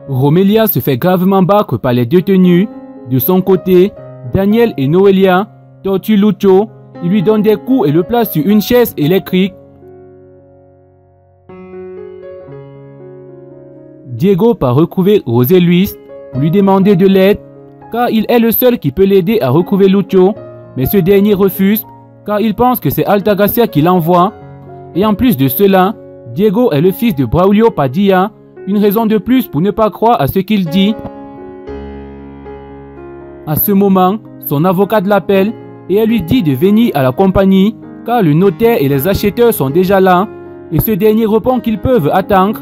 Romelia se fait gravement battre par les détenus. De son côté, Daniel et Noelia torturent Lucho. Ils lui donnent des coups et le placent sur une chaise électrique. Diego part retrouver José Luis pour lui demander de l'aide, car il est le seul qui peut l'aider à retrouver Lucho, mais ce dernier refuse, car il pense que c'est Altagracia qui l'envoie. Et en plus de cela, Diego est le fils de Braulio Padilla, une raison de plus pour ne pas croire à ce qu'il dit. À ce moment, son avocate l'appelle et elle lui dit de venir à la compagnie, car le notaire et les acheteurs sont déjà là, et ce dernier répond qu'ils peuvent attendre.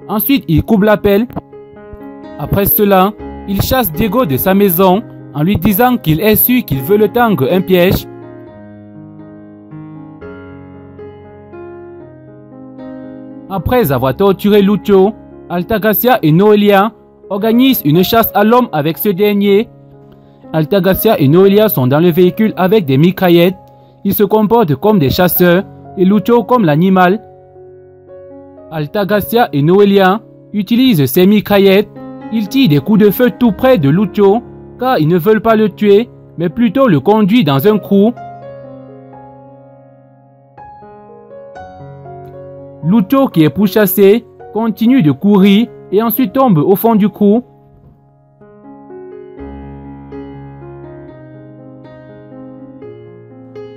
Ensuite, il coupe l'appel. Après cela, il chasse Diego de sa maison en lui disant qu'il est sûr qu'il veut le tendre un piège. Après avoir torturé Lucho, Altagracia et Noelia organisent une chasse à l'homme avec ce dernier. Altagracia et Noelia sont dans le véhicule avec des mitraillettes. Ils se comportent comme des chasseurs et Lucho comme l'animal. Altagracia et Noelia utilisent ces mitraillettes. Ils tirent des coups de feu tout près de Lucho, car ils ne veulent pas le tuer, mais plutôt le conduire dans un trou. Lucho, qui est pourchassé, continue de courir et ensuite tombe au fond du trou.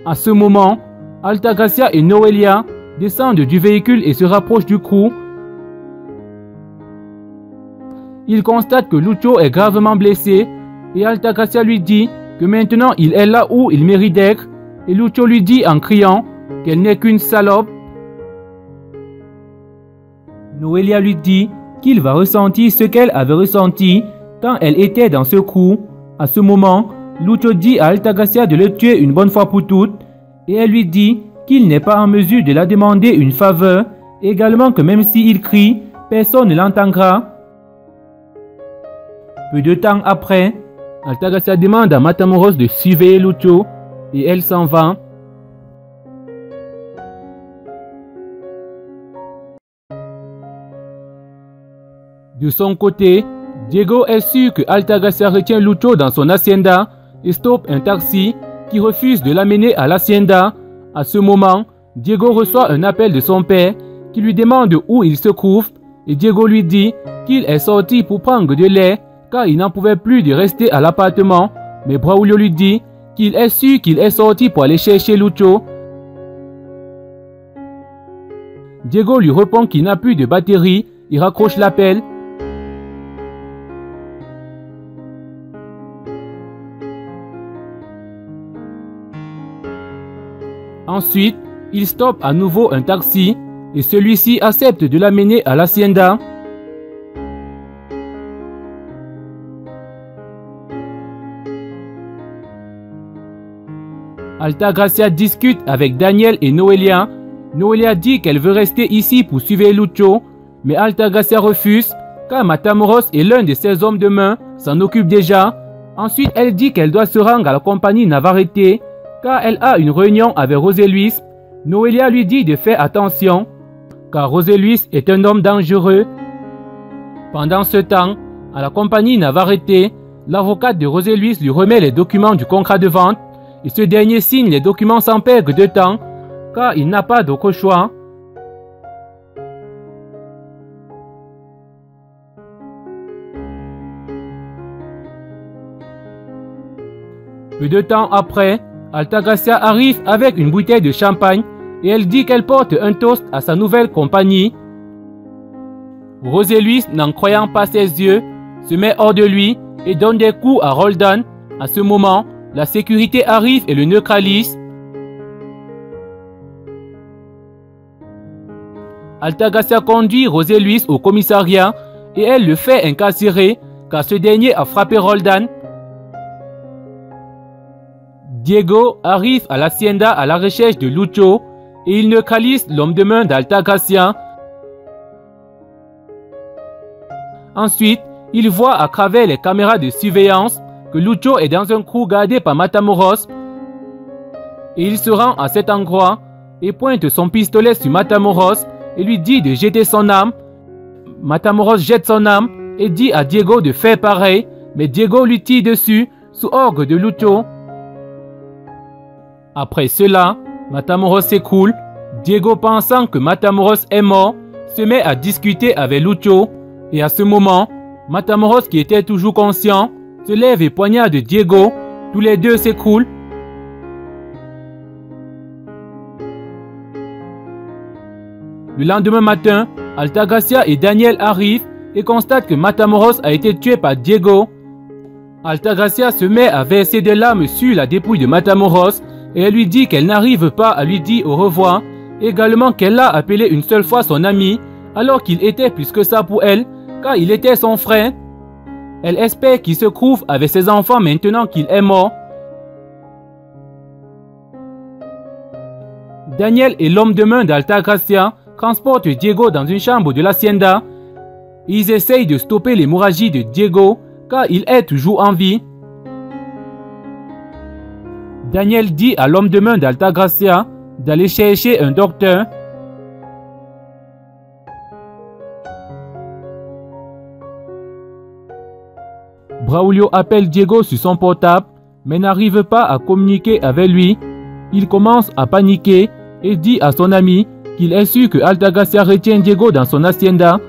À ce moment, Altagracia et Noelia descendent du véhicule et se rapprochent du trou. Ils constatent que Lucho est gravement blessé et Altagracia lui dit que maintenant il est là où il mérite d'être, et Lucho lui dit en criant qu'elle n'est qu'une salope. Noelia lui dit qu'il va ressentir ce qu'elle avait ressenti quand elle était dans ce trou. À ce moment, Lucho dit à Altagracia de le tuer une bonne fois pour toutes et elle lui dit qu'il n'est pas en mesure de la demander une faveur, également que même s'il crie, personne ne l'entendra. Peu de temps après, Altagracia demande à Matamoros de surveiller Lucho et elle s'en va. De son côté, Diego est sûr que Altagracia retient Lucho dans son hacienda et stoppe un taxi qui refuse de l'amener à l'hacienda. À ce moment, Diego reçoit un appel de son père qui lui demande où il se trouve et Diego lui dit qu'il est sorti pour prendre de lait car il n'en pouvait plus de rester à l'appartement, mais Braulio lui dit qu'il est sûr qu'il est sorti pour aller chercher Lucho. Diego lui répond qu'il n'a plus de batterie, il raccroche l'appel. Ensuite, il stoppe à nouveau un taxi et celui-ci accepte de l'amener à l'hacienda. Altagracia discute avec Daniel et Noelia. Noelia dit qu'elle veut rester ici pour suivre Lucho, mais Altagracia refuse car Matamoros et l'un de ses hommes de main s'en occupe déjà. Ensuite, elle dit qu'elle doit se rendre à la compagnie Navarrete car elle a une réunion avec José Luis. Noelia lui dit de faire attention car José Luis est un homme dangereux. Pendant ce temps, à la compagnie Navarrete, l'avocate de José Luis lui remet les documents du contrat de vente et ce dernier signe les documents sans perdre de temps car il n'a pas d'autre choix. Peu de temps après, Altagracia arrive avec une bouteille de champagne et elle dit qu'elle porte un toast à sa nouvelle compagnie. José Luis, n'en croyant pas ses yeux, se met hors de lui et donne des coups à Roldan. À ce moment, la sécurité arrive et le neutralise. Altagracia conduit José Luis au commissariat et elle le fait incarcérer car ce dernier a frappé Roldan. Diego arrive à l'hacienda à la recherche de Lucho et il neutralise l'homme de main d'Altagracia. Ensuite, il voit à travers les caméras de surveillance que Lucho est dans un trou gardé par Matamoros et il se rend à cet endroit et pointe son pistolet sur Matamoros et lui dit de jeter son arme. Matamoros jette son arme et dit à Diego de faire pareil, mais Diego lui tire dessus sous ordre de Lucho. Après cela, Matamoros s'écroule. Diego, pensant que Matamoros est mort, se met à discuter avec Lucho, et à ce moment, Matamoros, qui était toujours conscient, se lève et poignarde Diego. Tous les deux s'écroulent. Le lendemain matin, Altagracia et Daniel arrivent et constatent que Matamoros a été tué par Diego. Altagracia se met à verser des larmes sur la dépouille de Matamoros et elle lui dit qu'elle n'arrive pas à lui dire au revoir, également qu'elle a appelé une seule fois son ami alors qu'il était plus que ça pour elle, car il était son frère. Elle espère qu'il se trouve avec ses enfants maintenant qu'il est mort. Daniel et l'homme de main d'Altagracia transportent Diego dans une chambre de l'hacienda. Ils essayent de stopper l'hémorragie de Diego car il est toujours en vie. Daniel dit à l'homme de main d'Altagracia d'aller chercher un docteur. Braulio appelle Diego sur son portable mais n'arrive pas à communiquer avec lui. Il commence à paniquer et dit à son ami qu'il est sûr que Altagracia retient Diego dans son hacienda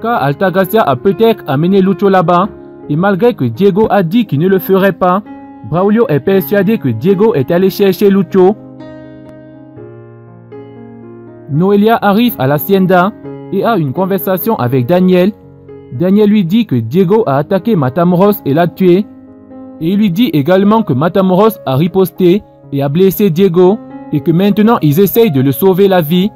car Altagracia a peut-être amené Lucho là-bas et malgré que Diego a dit qu'il ne le ferait pas, Braulio est persuadé que Diego est allé chercher Lucho. Noelia arrive à l'hacienda et a une conversation avec Daniel. Daniel lui dit que Diego a attaqué Matamoros et l'a tué. Et il lui dit également que Matamoros a riposté et a blessé Diego et que maintenant ils essayent de le sauver la vie.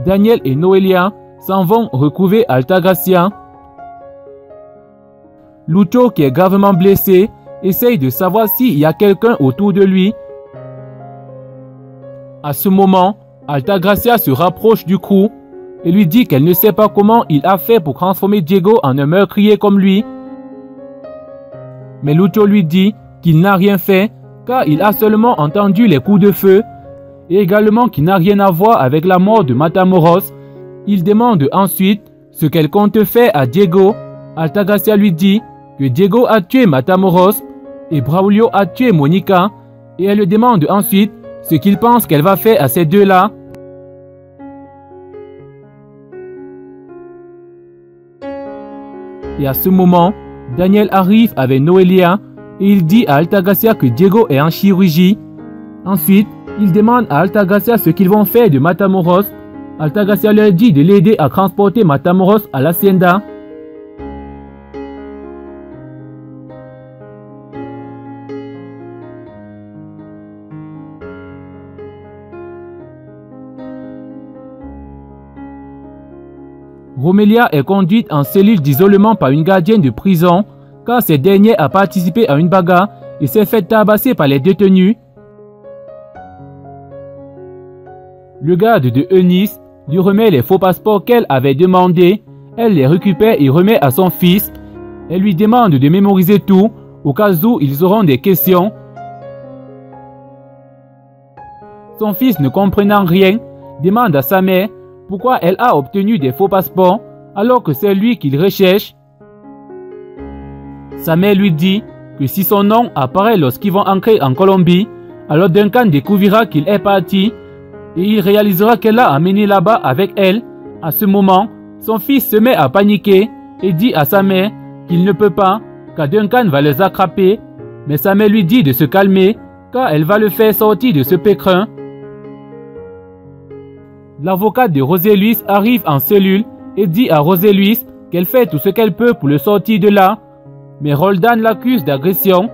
Daniel et Noelia s'en vont retrouver Altagracia. Lucho, qui est gravement blessé, essaye de savoir s'il y a quelqu'un autour de lui. À ce moment, Altagracia se rapproche du crew et lui dit qu'elle ne sait pas comment il a fait pour transformer Diego en un meurtrier comme lui. Mais Lucho lui dit qu'il n'a rien fait car il a seulement entendu les coups de feu et également qu'il n'a rien à voir avec la mort de Matamoros. Il demande ensuite ce qu'elle compte faire à Diego. Altagracia lui dit que Diego a tué Matamoros et Braulio a tué Monica et elle lui demande ensuite ce qu'il pense qu'elle va faire à ces deux-là. Et à ce moment, Daniel arrive avec Noelia et il dit à Altagracia que Diego est en chirurgie. Ensuite, il demande à Altagracia ce qu'ils vont faire de Matamoros. Altagracia leur dit de l'aider à transporter Matamoros à l'hacienda. Romelia est conduite en cellule d'isolement par une gardienne de prison car cette dernière a participé à une bagarre et s'est fait tabasser par les détenus. Le garde de Eunice lui remet les faux passeports qu'elle avait demandés. Elle les récupère et remet à son fils. Elle lui demande de mémoriser tout au cas où ils auront des questions. Son fils, ne comprenant rien, demande à sa mère pourquoi elle a obtenu des faux passeports alors que c'est lui qu'il recherche. Sa mère lui dit que si son nom apparaît lorsqu'ils vont entrer en Colombie, alors Duncan découvrira qu'il est parti et il réalisera qu'elle l'a amené là-bas avec elle. À ce moment, son fils se met à paniquer et dit à sa mère qu'il ne peut pas car Duncan va les attraper, mais sa mère lui dit de se calmer car elle va le faire sortir de ce pécrin. L'avocate de José Luis arrive en cellule et dit à José Luis qu'elle fait tout ce qu'elle peut pour le sortir de là. Mais Roldan l'accuse d'agression.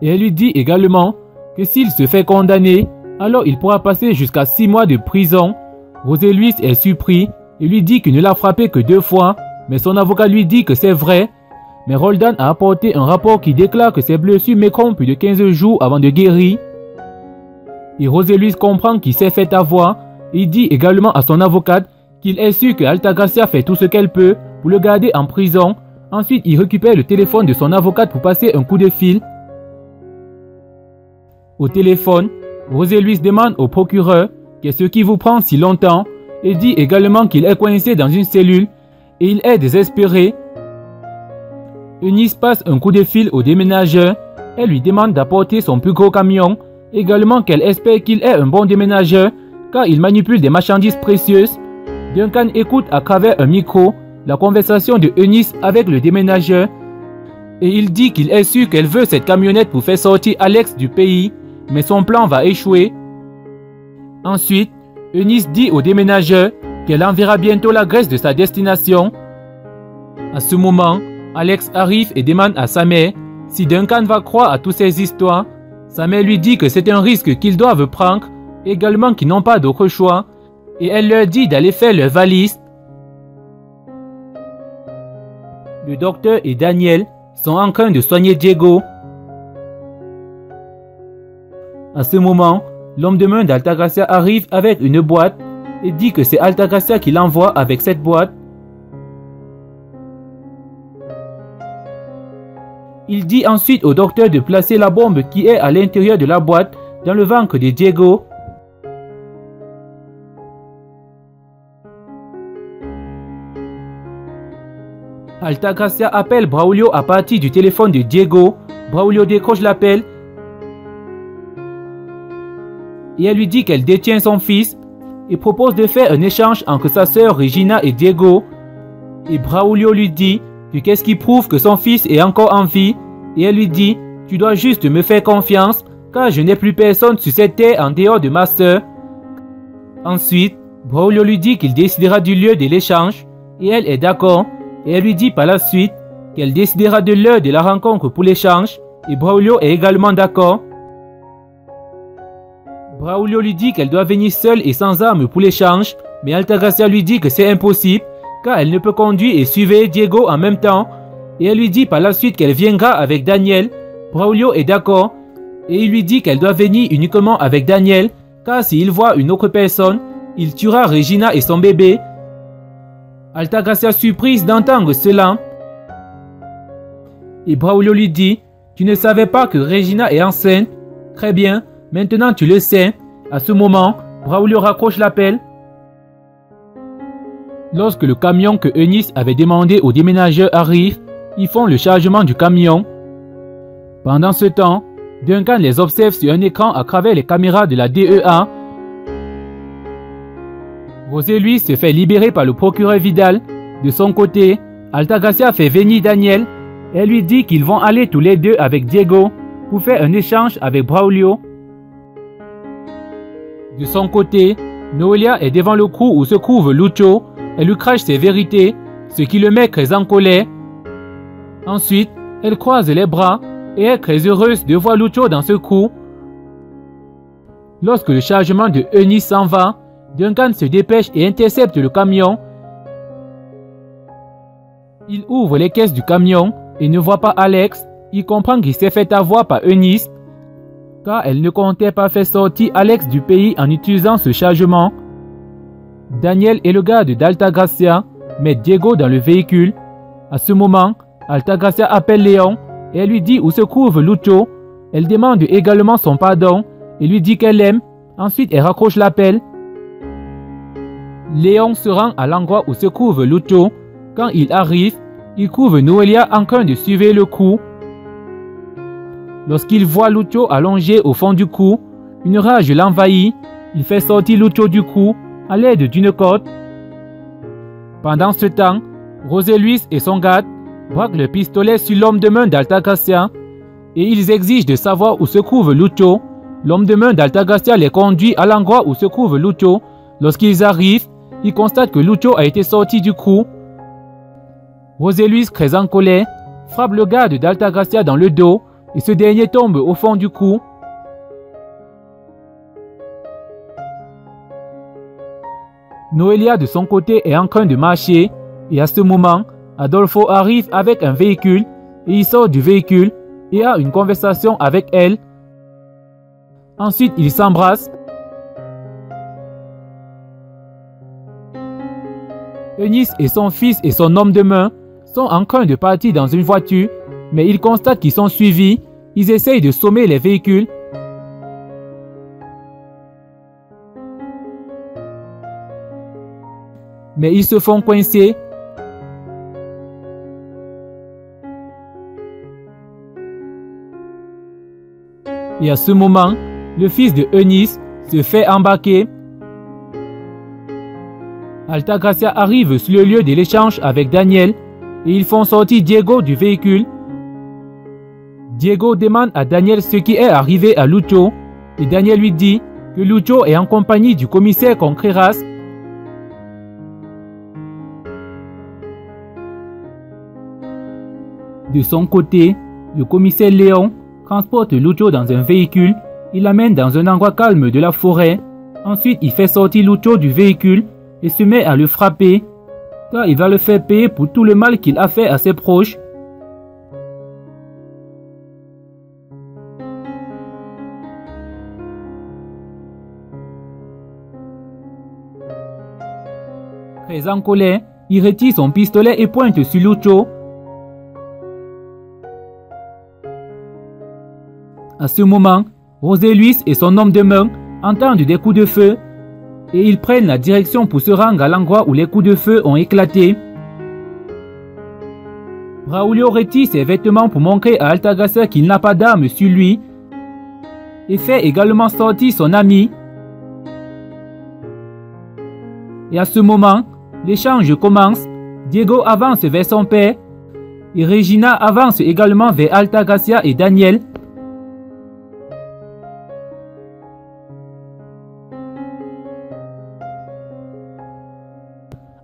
Et elle lui dit également que s'il se fait condamner, alors il pourra passer jusqu'à 6 mois de prison. José Luis est surpris et lui dit qu'il ne l'a frappé que 2 fois, mais son avocat lui dit que c'est vrai. Mais Roldan a apporté un rapport qui déclare que ses blessures mécombrent plus de 15 jours avant de guérir. Et José Luis comprend qu'il s'est fait avoir. Il dit également à son avocate qu'il est sûr que Altagracia fait tout ce qu'elle peut pour le garder en prison. Ensuite, il récupère le téléphone de son avocate pour passer un coup de fil. Au téléphone, José Luis demande au procureur qu'est-ce qui vous prend si longtemps et dit également qu'il est coincé dans une cellule et il est désespéré. Eunice passe un coup de fil au déménageur. Elle lui demande d'apporter son plus gros camion, également qu'elle espère qu'il est un bon déménageur car il manipule des marchandises précieuses. Duncan écoute à travers un micro la conversation de Eunice avec le déménageur et il dit qu'il est sûr qu'elle veut cette camionnette pour faire sortir Alex du pays, mais son plan va échouer. Ensuite, Eunice dit au déménageur qu'elle enverra bientôt l'adresse de sa destination. À ce moment, Alex arrive et demande à sa mère si Duncan va croire à toutes ces histoires. Sa mère lui dit que c'est un risque qu'ils doivent prendre, également qu'ils n'ont pas d'autre choix, et elle leur dit d'aller faire leur valise. Le docteur et Daniel sont en train de soigner Diego. À ce moment, l'homme de main d'Altagracia arrive avec une boîte et dit que c'est Altagracia qui l'envoie avec cette boîte. Il dit ensuite au docteur de placer la bombe qui est à l'intérieur de la boîte dans le ventre de Diego. Altagracia appelle Braulio à partir du téléphone de Diego. Braulio décroche l'appel et elle lui dit qu'elle détient son fils et propose de faire un échange entre sa sœur Regina et Diego. Et Braulio lui dit que qu'est-ce qui prouve que son fils est encore en vie, et elle lui dit « Tu dois juste me faire confiance car je n'ai plus personne sur cette terre en dehors de ma sœur. » Ensuite, Braulio lui dit qu'il décidera du lieu de l'échange et elle est d'accord, et elle lui dit par la suite qu'elle décidera de l'heure de la rencontre pour l'échange et Braulio est également d'accord. Braulio lui dit qu'elle doit venir seule et sans armes pour l'échange, mais Altagracia lui dit que c'est impossible car elle ne peut conduire et surveiller Diego en même temps, et elle lui dit par la suite qu'elle viendra avec Daniel. Braulio est d'accord et il lui dit qu'elle doit venir uniquement avec Daniel car s'il voit une autre personne, il tuera Regina et son bébé. Altagracia surprise d'entendre cela. Et Braulio lui dit « Tu ne savais pas que Regina est enceinte? Très bien, maintenant tu le sais. » À ce moment, Braulio raccroche l'appel. Lorsque le camion que Eunice avait demandé au déménageur arrive, ils font le chargement du camion. Pendant ce temps, Duncan les observe sur un écran à travers les caméras de la DEA. José Luis se fait libérer par le procureur Vidal. De son côté, Altagracia fait venir Daniel et lui dit qu'ils vont aller tous les deux avec Diego pour faire un échange avec Braulio. De son côté, Noelia est devant le trou où se trouve Lucho. Elle lui crache ses vérités, ce qui le met très en colère. Ensuite, elle croise les bras et est très heureuse de voir Lucho dans ce coup. Lorsque le chargement de Eunice s'en va, Duncan se dépêche et intercepte le camion. Il ouvre les caisses du camion et ne voit pas Alex. Il comprend qu'il s'est fait avoir par Eunice, car elle ne comptait pas faire sortir Alex du pays en utilisant ce chargement. Daniel et le garde d'Altagracia mettent Diego dans le véhicule. À ce moment, Altagracia appelle Léon et elle lui dit où se trouve Lucho. Elle demande également son pardon et lui dit qu'elle l'aime. Ensuite, elle raccroche l'appel. Léon se rend à l'endroit où se trouve Lucho. Quand il arrive, il trouve Noelia en train de suivre le coup. Lorsqu'il voit Lucho allongé au fond du trou, une rage l'envahit. Il fait sortir Lucho du trou à l'aide d'une corde. Pendant ce temps, José Luis et son garde braquent le pistolet sur l'homme de main d'Altagracia et ils exigent de savoir où se trouve Lucho. L'homme de main d'Altagracia les conduit à l'endroit où se trouve Lucho. Lorsqu'ils arrivent, ils constatent que Lucho a été sorti du trou. José Luis, très en colère, frappe le garde d'Altagracia dans le dos et ce dernier tombe au fond du trou. Noelia de son côté est en train de marcher et à ce moment, Adolfo arrive avec un véhicule et il sort du véhicule et a une conversation avec elle. Ensuite, ils s'embrassent. Eunice et son fils et son homme de main sont en train de partir dans une voiture, mais ils constatent qu'ils sont suivis. Ils essayent de sommer les véhicules. mais ils se font coincer. Et à ce moment, le fils de Eunice se fait embarquer. Altagracia arrive sur le lieu de l'échange avec Daniel et ils font sortir Diego du véhicule. Diego demande à Daniel ce qui est arrivé à Lucho et Daniel lui dit que Lucho est en compagnie du commissaire Contreras. De son côté, le commissaire Léon transporte Lucho dans un véhicule, il l'amène dans un endroit calme de la forêt. Ensuite, il fait sortir Lucho du véhicule et se met à le frapper, car il va le faire payer pour tout le mal qu'il a fait à ses proches. Très en colère, il retire son pistolet et pointe sur Lucho. À ce moment, José Luis et son homme de main entendent des coups de feu et ils prennent la direction pour se rendre à l'endroit où les coups de feu ont éclaté. Braulio retire ses vêtements pour montrer à Altagracia qu'il n'a pas d'arme sur lui et fait également sortir son ami. Et à ce moment, l'échange commence. Diego avance vers son père et Regina avance également vers Altagracia et Daniel.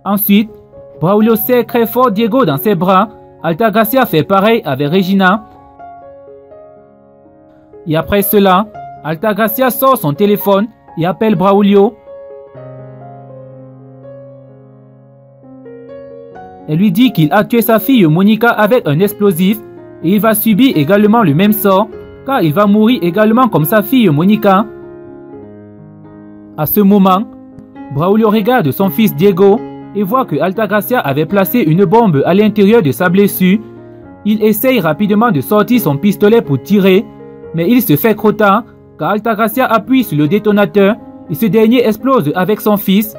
Ensuite, Braulio serre très fort Diego dans ses bras. Altagracia fait pareil avec Regina. Et après cela, Altagracia sort son téléphone et appelle Braulio. Elle lui dit qu'il a tué sa fille Monica avec un explosif et il va subir également le même sort car il va mourir également comme sa fille Monica. À ce moment, Braulio regarde son fils Diego et voit que Altagracia avait placé une bombe à l'intérieur de sa blessure. Il essaye rapidement de sortir son pistolet pour tirer, mais il se fait trop tard car Altagracia appuie sur le détonateur et ce dernier explose avec son fils.